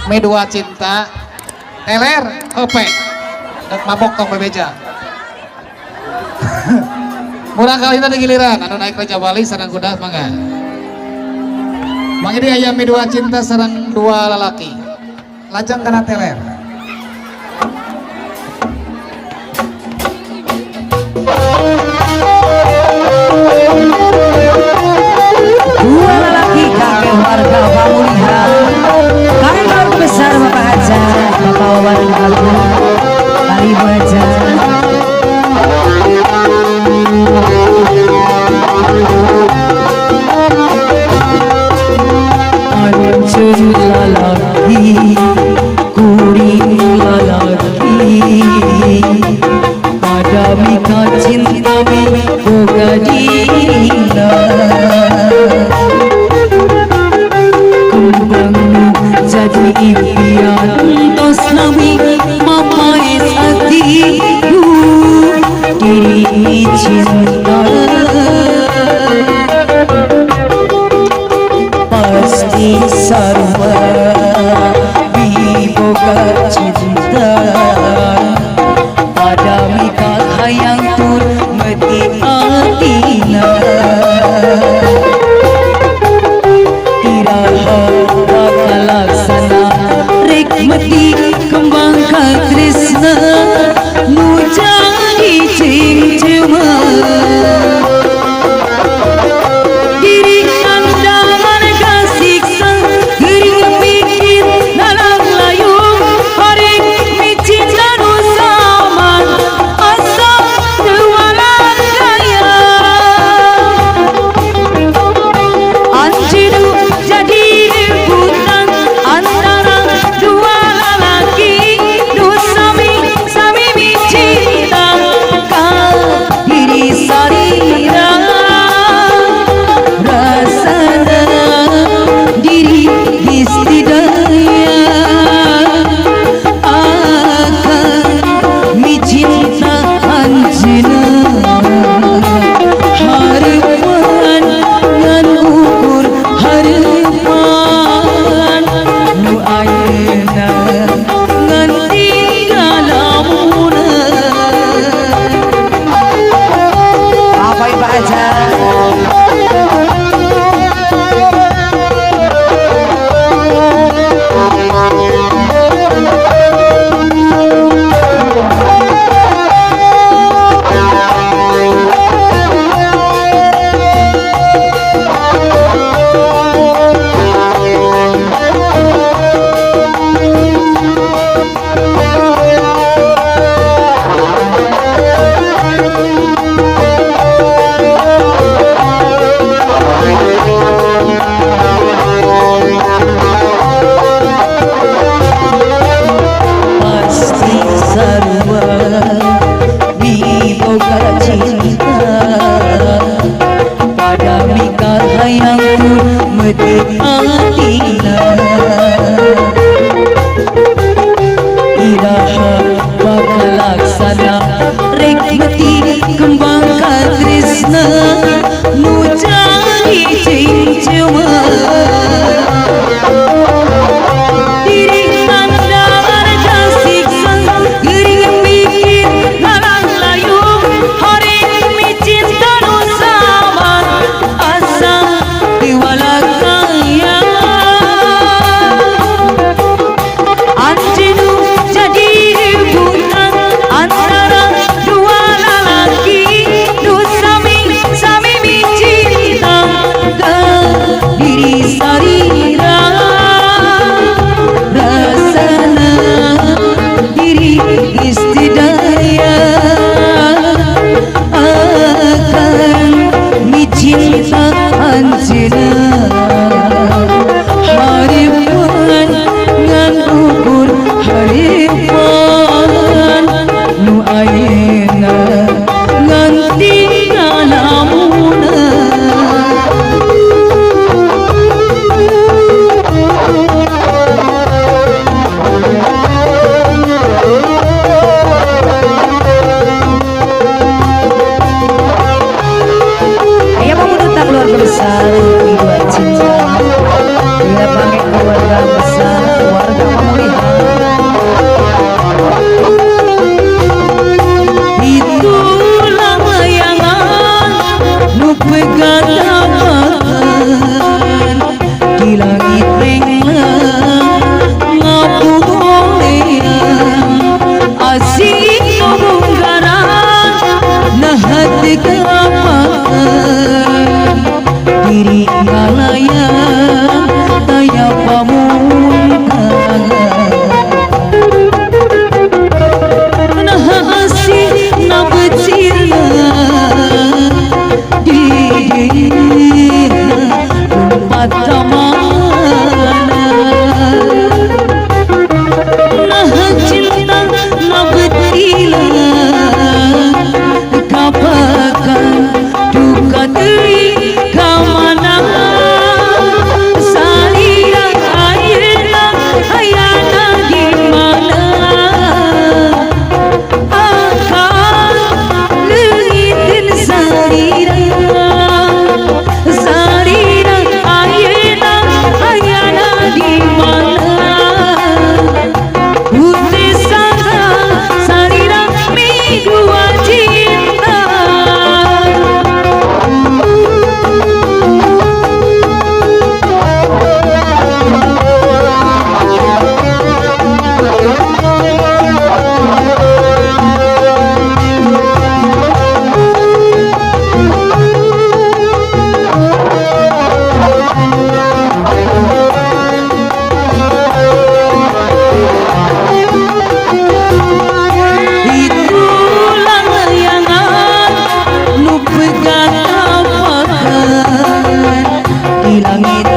Medua cinta teler ope dek mabok tong bebeja. Murah kali ini giliran anu naik Raja Wali sareng kuda mangga. Mang ini aya medua cinta sareng dua lalaki lajang kana teler. Dua lelaki kakek warga Pamulihan, kakek besar Bapak Haja, Bapak Wawan Agung, Kali Baja. Ancur lalaki, kuring lalaki, pada mika cinta boga dina. Jadi impian tos nami mamae hatiku diri cinta pasti sarwa biboga cinta pada mika hayang tur meti atina mati kembang katrisna nu jadi cingcema diri kandangan kasiksa gering mikir nalang layu hari micin nu saman asa tewalan kaya anjiru jadi rebutan antara dua kembang katrisna nu jadi cingcema diri kandangan kasiksa gering mikir nalang layu hari micin nu saman asa diwala kaya anjinu jadi rebutan antara dua lalaki nu sami cinta diri sarira rasana diri istidaya akan micinta anjena haripan ngan ukur haripan nu ayeuna ngan tinggalamuna aya pamunutan keluarga besar Medua Cinta. sayang Taya pamungkas Nah asih na becina Dina tempat kamana Nah cinta na betila Kapakan duka diri kamana Salira ayana ayana di mana Akan leuwih salira Salira ayana ayana di mana Putri Santa salira minggu cinta Itulah layangan nu pegang apakan di langit